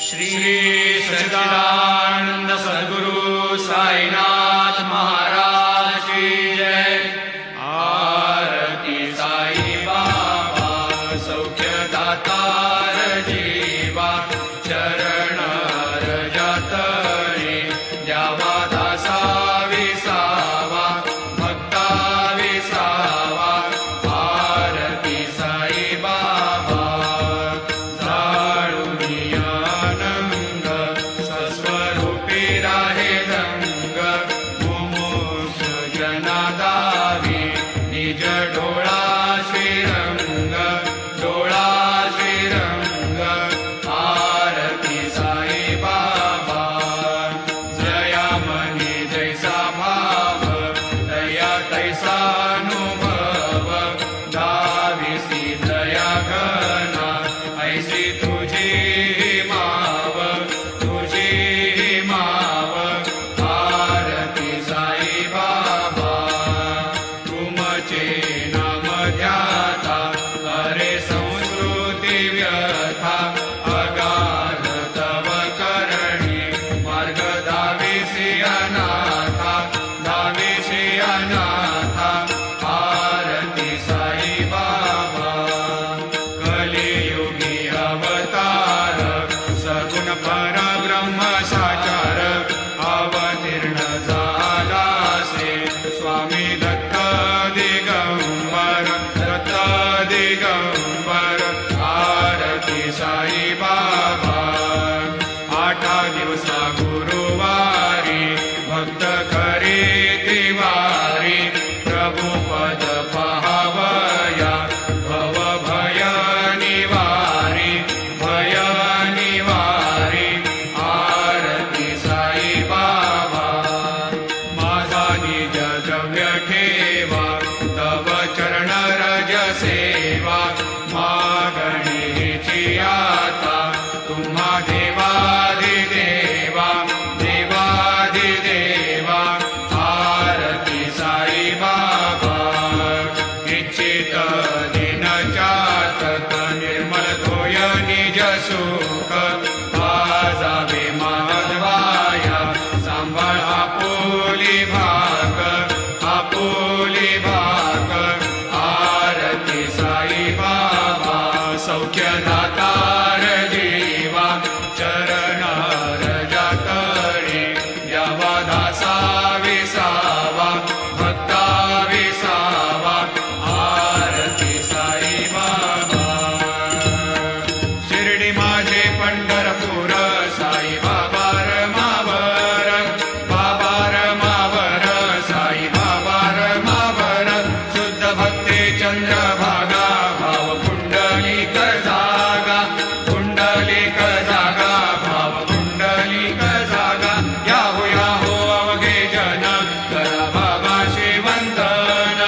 श्री सच्चिदानंद सद्गुरु साईनाथ महाराज की जय। आरती साई बाबा सौख्यदातार जीवा, चरण रजतळे द्यावा दासा विसावा, भक्ता विसावा। आरती साई बाबा स्वस्वरूपी राहे रंग, मुमुक्ष जनादावी निज डोळा श्रीरंग, डोळा श्रीरंग। आरती साई बाबा जया मनी जैसा भाव, दया तैसा अनुभव। दाविसी दया घना ऐसी तुझी माव, तुझी माव। आरती साई बाबा तुमचे नाम ध्याता, अरे संस्कृती व्यथा। अगाध तव करणी मार्ग दाविसी अनाथा, दाविसी अनाथा। आरती साई बाबा कलियुगी अवतार, सगुण परब्रह्म साचार। अवतीर्ण झालासे स्वामी दत्त दिगंबर, दत्त दिगंबर। आरती साई बाबा आठा दिवसा गुरुवारी, भक्त करी तिवारी। प्रभु पद पाहावया भव भय निवारी, भय निवारी। आरती साई बाबा माझा निज द्रव्य ठेवा, तव चरण रज सेवा। मागणीची आता तुम्हा देवादिदेवा, देवादिदेवा। आरती साई बाबा इच्छित दिन चातक, निर्मल धोय निज सुख। पाजावे माधवाया सांभाळ आपुली भाग, आपुली भाग। आरती साई बाबा सौख्यदातार जीवा, चरण रजतळे द्यावा दासा विसावा, भक्ता विसावा। आरती साई बाबा शिर्डी माझे पंढरपूर, साई बाबा रमावर, बाबा रमावर। साई बाबा रमावर शुद्ध भक्ती चंद्रभागा, भाव पुंडलिक जागा, पुंडलिक जागा। भाव पुंडलिक जागा। याहो याहो अवघे जन, करा बाबाशी वंदन,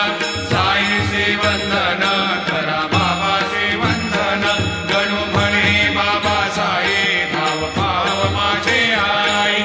साईशी वंदन। करा बाबाशी वंदन, गणू म्हणे बाबा साई। भाव पाव माझे आई,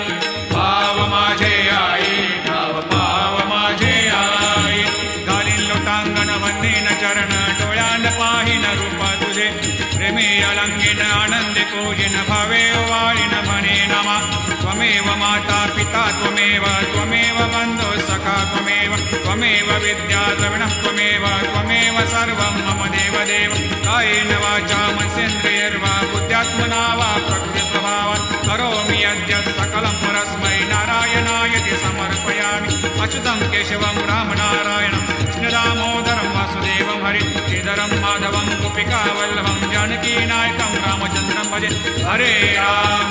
भाव माझे आई, भाव पाव माझे आई। घालीन लोटांगण वंदीन चरण, डोळ्यान पाहिन रूप तुझे। प्रेमी अलंगिन आनंदी पूजिन, भावे वाळीन म्हणे नमा। त्वमेव माता पिता त्वमेव, त्वमेव बंधु सखा त्वमेव। त्वमेव विद्या द्रविणः त्वमेव, त्वमेव सर्वं मम देवदेव। कायेन वाचा मनसेन्द्रियैर्वा बुद्ध्यात्मना वा प्रकृतिप्रभावात् करोमि यद्यत् सकलं परस्मै नारायणायति समर्पयामि। अच्युतं केशवं रामनारायणं कृष्णदामोदरं वासुदेवं हरि श्रीधरं माधवं गोपिकावल्लभं जानकीनायकं रामचन्द्रं भजे। हरे राम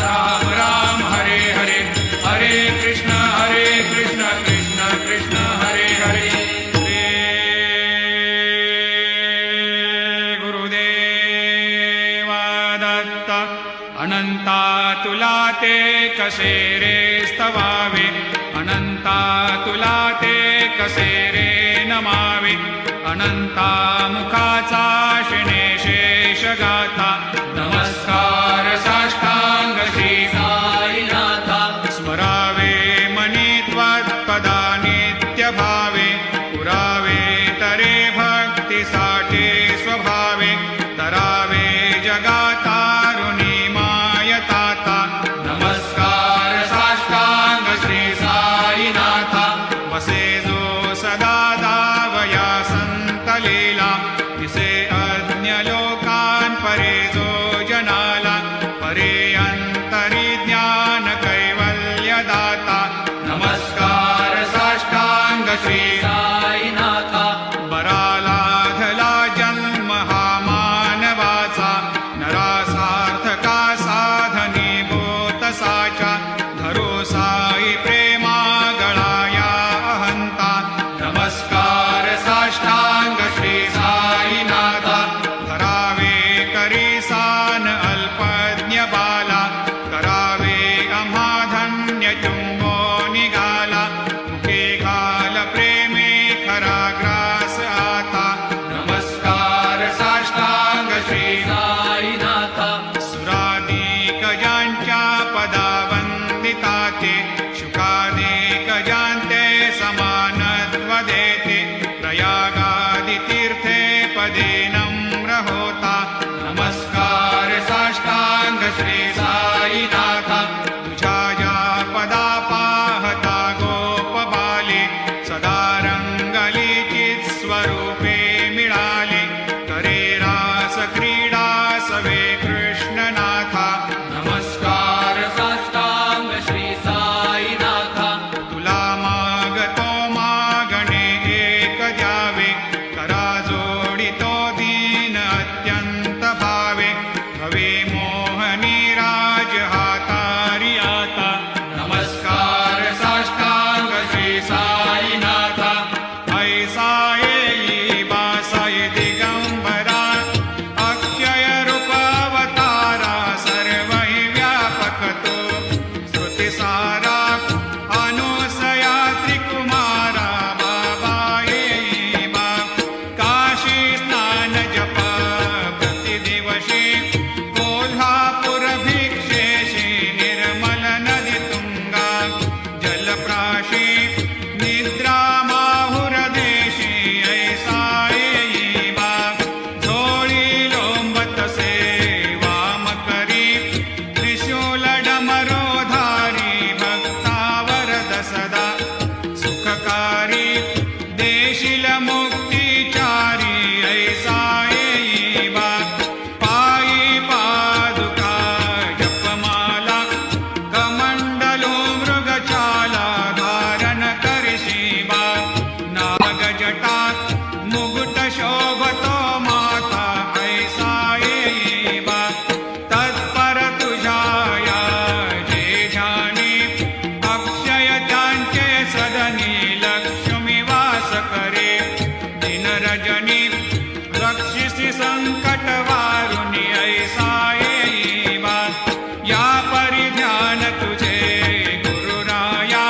राम राम हरे हरे, हरे कृष्ण कृष्ण कृष्ण हरे हरे। श्री गुरुदेवा दत्त अनंता तुला ते कसे रे स्तवावे, अनंता तुला ते कसे रे नमावे। अनंता मुखाचा शिणे शेष गाथा, नमस्कार साष्टांग श्री साईनाथा। स्मरावे मनी त्वत्पदा नित्य भावे, पुरावे तरे भक्तीसाठी स्वभावे। तरावे जगातारुणी मा दे नम्र होता नमस्कार साष्टांग श्री साईनाथ तुझ्या या पदा पाहता गोप बाले सदा रंगली चित स्वरूपे मिळाले करे रास क्रीडा सवे कृष्णनाथा नमस्कार साष्टांग श्री साईनाथ तुला मागतो मागणे एक द्यावे करा जोडितो दीन अत्यंत भावे भवे मोहनी राज हातारी आता नमस्कार साष्टांग श्री साईनाथ ऐसा येई बासाय दिगंबरा अक्षय रूप अवतारा सर्वहि व्यापक तो श्रुतिसारा अनुसया त्रिकुमारा बाबा येई बा काशी स्नान जप प्रतिदिवशी कोल्हापुर भिक्षेशी निर्मल नदी तुंगा जलप्राशी निद्रा माहुर देशी ऐसा येई बा झोळी लोंबत सेवा मकरी त्रिशूल डमरोधारी भक्तावरद सदा सुखकारी देशील मुक्तिचारी ऐसा येई बा पायी पादुका जपमाला कमंडलो मृगचाला धारण करशी बा नागजटा मुकुट शोभतो माता ऐसा येई बा तत्पर तुझाया जे ध्यानी अक्षय त्यांचे सदनी लक्ष्मी वास करे दिन रजनी रक्षिसी संकट वारुणी ऐसा येई बा या परिध्यान तुझे गुरुराया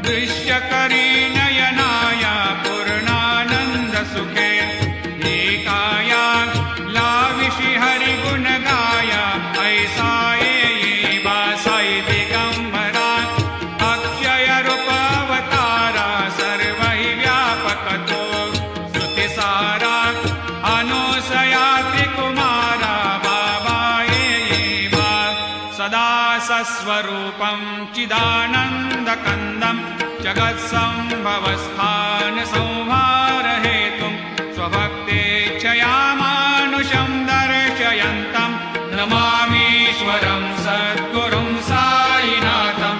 दृश्य करी नयनाया पूर्णानंद सुखे हे काया लाविशी हरि गुण गाया ऐसा येई बा साई दिगंबरा अक्षय रूप अवतारा सर्वहि व्यापक तो श्रुतिसारा अनुसया त्रिकुमारा बाबा येई बा सदा सस्वरूपं चिदानन्दकन्दं जगत्सम्भवस्थान संहारहेतुं स्वभक्तेच्छया मानुषं दर्शयन्तं नमामीश्वरं सद्गुरुं साईनाथं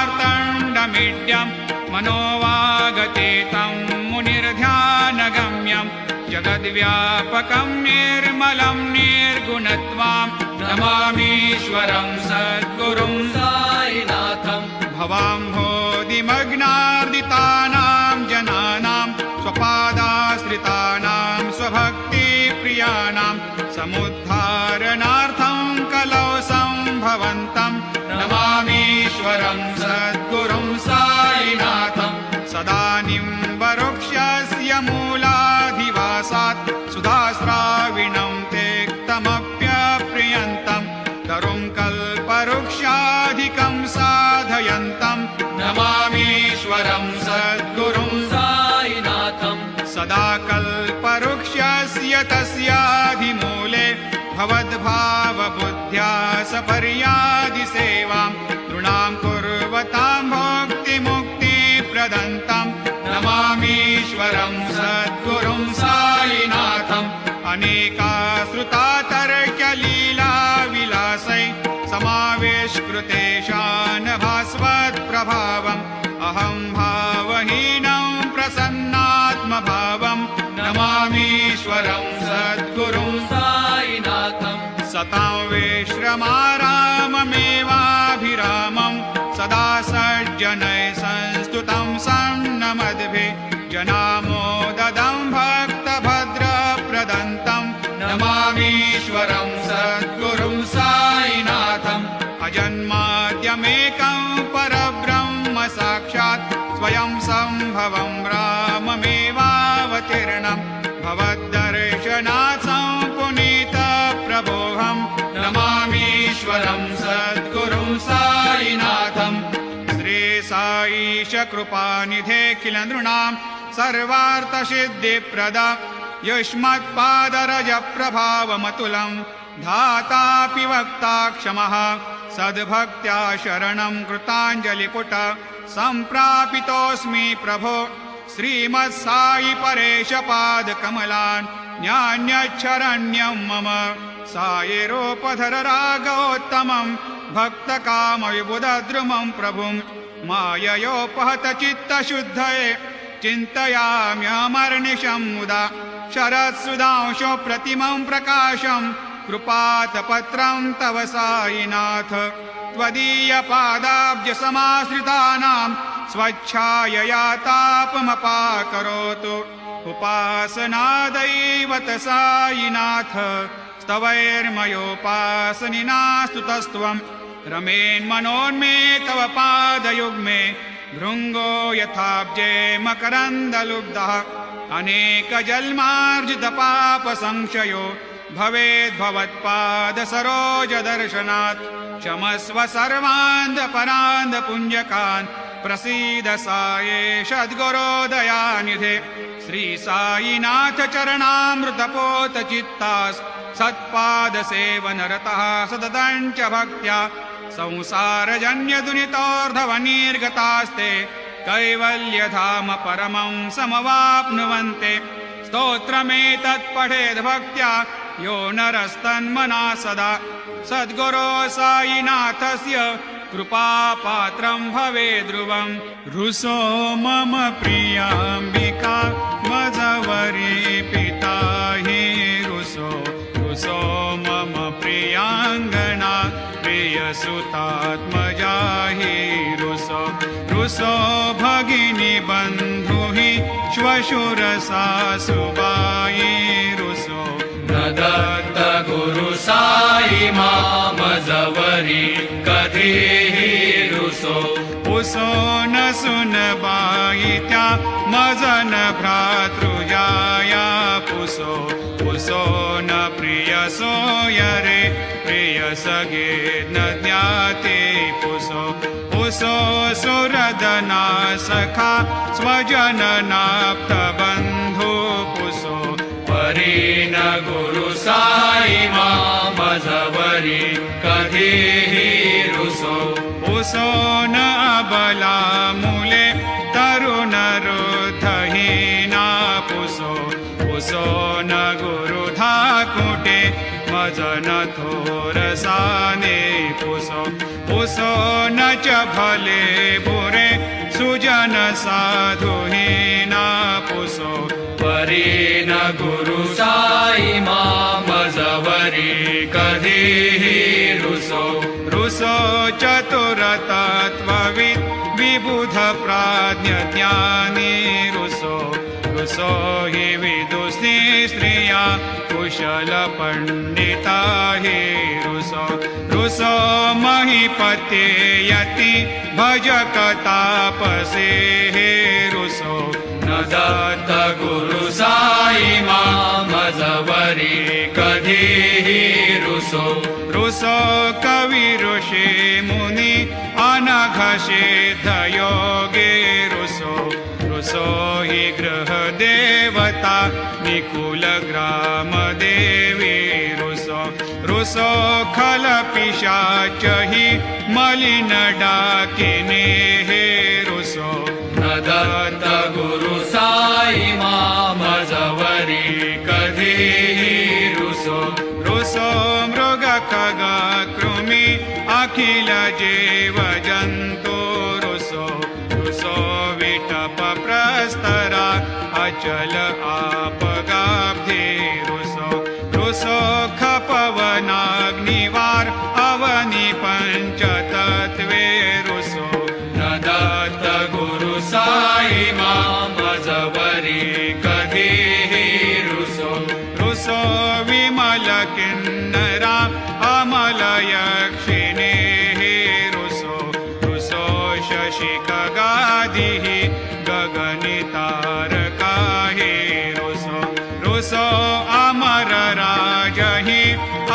भवद्वांतविद्वांसमार्तण्डमीड्यं मनोवागतेतं मुनिर्ध्यानगम्यं जगद्व्यापकं निर्मलं निर्गुणत्वां नमामीश्वरं सद्गुरुं साईनाथं भवाम्भोधिमग्नार्दितानां जनानां स्वपादाश्रितानां स्वभक्तिप्रियाणां समुद्धारणार्थं कलौ सम्भवन्तं नमामीश्वरं सद्गुरुं साईनाथं सदा निम्बवृक्षस्य मूलाधिवासात् सुधास्राविणं तेक्तमप्यप्रियन्तं तरुं कल्पवृक्षाधिकं साधयन्तं नमामीश्वरं सद्गुरुं साईनाथं सदा कल्पवृक्षस्य तस्याधिमूले भवद्भावबुद्ध्या सपर्यादिसेवां नृणां कुर्वतां भोक्तिमुक्तिप्रदन्तं नमामीश्वरं सद्गुरुं साईनाथम् अनेकाश्रुतातर्क्यलीलाविलासै समावेशकृतेशान भास्वत्प्रभावम् अहं भावहीनं प्रसन्नात्मभावं नमामीश्वरं सद्गुरुं साईनाथं सतां विश्रमाराममेवाभिरामं सदा सज्जनैः संस्तुतं सन्नमद्भिः जनामोददं भक्तभद्रप्रदन्तं नमामीश्वरं सद्गुरुं साईनाथम् अजन्माद्यमेकं परब्रह्म साक्षात् स्वयं सम्भवं राममेवावतीर्णं भवद्दर्शनात् सम्पुनीतप्रबोधं नमामीश्वरं सद्गुरुं साईनाथम् श्री साईश कृपानिधे किल नृणां सर्वार्थसिद्धिप्रद युष्मत्पादरजप्रभावमतुलं धातापि वक्ता क्षमः सद्भक्त्या शरणं कृताञ्जलिपुट सम्प्रापितोऽस्मि प्रभो श्रीमत्साई परेशपादकमलान् न्यान्यच्छरण्यं मम सायिरूपधर रागोत्तमं भक्तकामविबुधद्रुमं प्रभुं माययोपहतचित्तशुद्धये चिन्तयाम्यमर्निशं मुदा शरत्सुधांशो प्रतिमं प्रकाशं कृपातपत्रं तव साईनाथ त्वदीयपादाब्जसमाश्रितानां स्वच्छायया तापमपाकरोतु उपासनादैवत साईनाथ स्तवैर्मयोपासनिना स्तुतस्त्वं रमेन्मनोन्मे तव पादयुग्मे भृङ्गो यथाब्जे मकरन्दलुब्धः अनेकजन्मार्जितपापसंशयो भवेद्भवत्पादसरोजदर्शनात् क्षमस्व सर्वान्धपरान्धपुञ्जकान् प्रसीद साये सद्गुरोदयानिधे श्री साईनाथ चरणामृतपोतचित्तास् सत्पादसेवनरतः सततं च भक्त्या संसारजन्यदुरितोर्धवनिर्गतास्ते कैवल्यधाम परमं समवाप्नुवन्ते स्तोत्रमेतत्पठेद् भक्त्या यो नरस्तन्मना सदा सद्गुरो साईनाथस्य कृपापात्रं भवेद् ध्रुवम् रुसो मम प्रियाम्बिका मजवरी पिता हि रुसो रुसो मम प्रियाङ्गना प्रियसुतात्मजा हि रुसो रुसो भगिनी बन्धु हि श्वशुरसासुबाई रुसो दत्त गुरु साई मामजवरी कधीहि रुसो उसो न सुनबाई त्या मजन भ्रातृजाया पुसो पुसो न प्रियसो यरे प्रिय सगे न ज्ञाते पुसो पुसो सुरदना सखा स्वजननाप्त बन्धु पुसो परीन गुरु साई मामजवरी कधीहि रुसो पुसो न अबला मूले तरुण रुद्धहीना पुसो पुसो न गुरुधा कुटे मजन थोरसाने पुसो पुसो न च भले बुरे सुजन साधुहीना पुसो परीन गुरु साई मामजवरी कधीहि रुसो रुसो चतुरतत्त्वविद् विबुध प्राज्ञ ज्ञानी रुसो रुसो हि विदुषी स्त्रिया कुशल पंडिता हि रुसो रुसो महीपते यति भजक तापसे हे रुसो न दत्त गुरु साई मामजवरी कधीहि रुसो रुसो कवि ऋषि मुनि अनघषे धयोगे रुसो रुसो हि गृह देवता निकुल ग्राम देवी रुसो रुसो खल पिशाच हि मलिन डाकिने हे रुसो न दत्त गुरु साई मामजवरी कधीहि रुसो रुसो मृग खग कृमि अखिल जीव जन्तु रुसो रुसो विटप प्रस्तरा अचल आपगाब्धि रुसो रुसो खपवनाग्निवार अवनि पंचतत्वे रुसो न दत्त गुरु साई मामजवरी कधीहि रुसो रुसो विमल किन्नरा अमल यक्षिणे रुसो रुसो शशि खगादिः गगनितारका रुसो रुसो अमर राजहि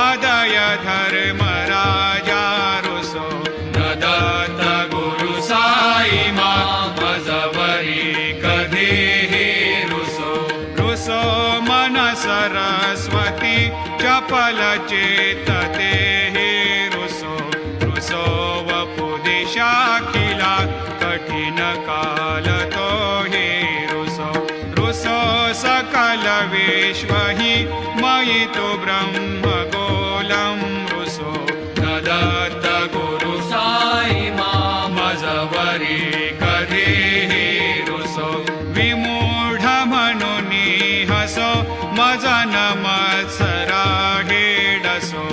अदय धर्मराजा रुसो न दत्त गुरु साई मामजवरी कधीहि रुसो मन सरस्वती चपल चेतते हे रुसो रुसो वपुदिशाखिला कठिन काल तो हे रुसो रुसो सकल विश्व हि मयि तु ब्रह्म गोलं रुसो न दत्त गुरु साई मजवरी कधीही रुसो विमूढ म्हणुनी हसो मज नमत्सरा हेडसो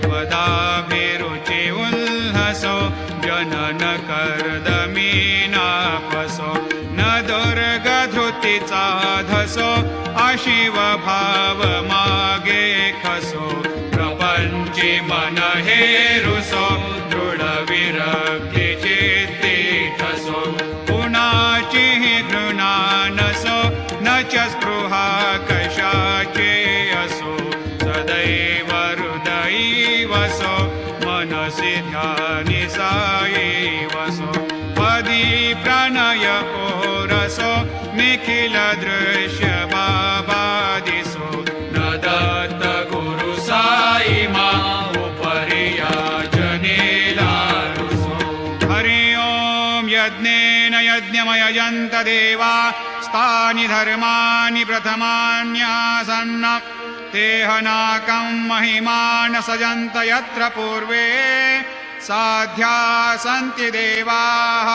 पदाभिरुचि उल्हसो जनन कर्दमी नापसो न दुर्गधृतीचा धसो अशिव भाव मागे खसो प्रपंची मन हे रुसो दृढ विरक्ती चित्ती ठसो कुणाची घृणा नसो न च स्पृहा कशाचे असो सदैव हृदयी वसो मनसि ध्यानि साई वसो पदी प्रणय कोरसो निखिल दृश्य बाबा दिसो न दत्त गुरु साई उपरिया जनेला रुसो हरि ओम यज्ञेन यज्ञमयजन्त देवा स्थानि धर्माणि प्रथमान्यासन्न तेहनाकं महिमान सजन्त यत्र पूर्वे साध्या सन्ति देवाः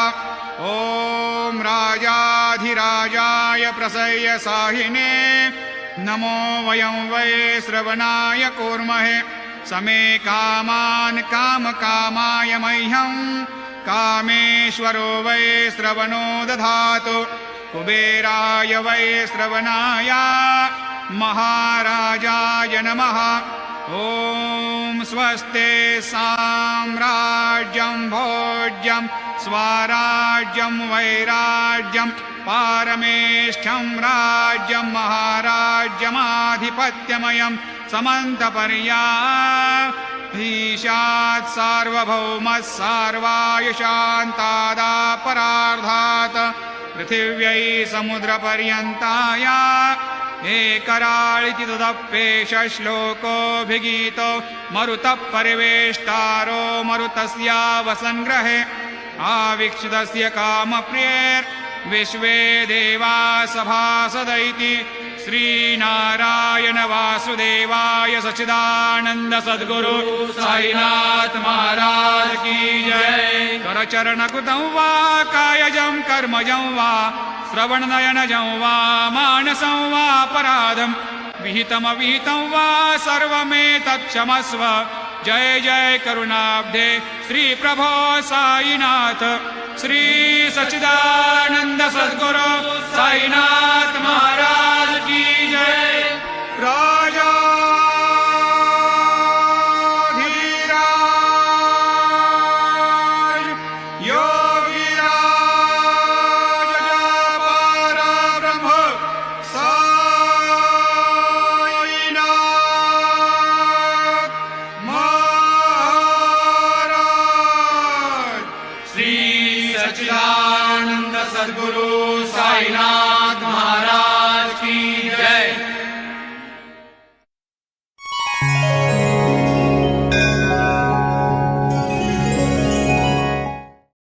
ॐ राजाधिराजाय प्रसह्य साहिने नमो वयं वै श्रवणाय कूर्महे समे कामान् कामकामाय मह्यं कामेश्वरो वै श्रवणो दधातु कुबेराय वै श्रवणाय महाराजाय नमः ॐ स्वस्ते साम्राज्यं भोज्यं स्वराज्यं वैराज्यं पारमेष्ठ्यं राज्यं महाराज्यमाधिपत्यमयं समन्तपर्याधीशात् सार्वभौमः सार्वायुषान्तादापरार्धात् पृथिव्यै समुद्रपर्यन्ताय एकराळिति तदप्येष श्लोकोऽभिगीतो मरुतः परिवेष्टारो मरुतस्यावसङ्ग्रहे आवीक्षितस्य कामप्रियैर्विश्वे देवा सभासदैति श्रीनारायण वासुदेवाय सच्चिदानन्द सद्गुरु साईनाथ महाराज की जय करचरणकृतं वा कायजं कर्मजं वा श्रवणनयनजं वा मानसं वा अपराधं विहितमविहितं वा सर्वमेतत्क्षमस्व जय जय करुणाब्धे श्री प्रभो साईनाथ श्री सच्चिदानंद सद्गुरु साईनाथ महाराज की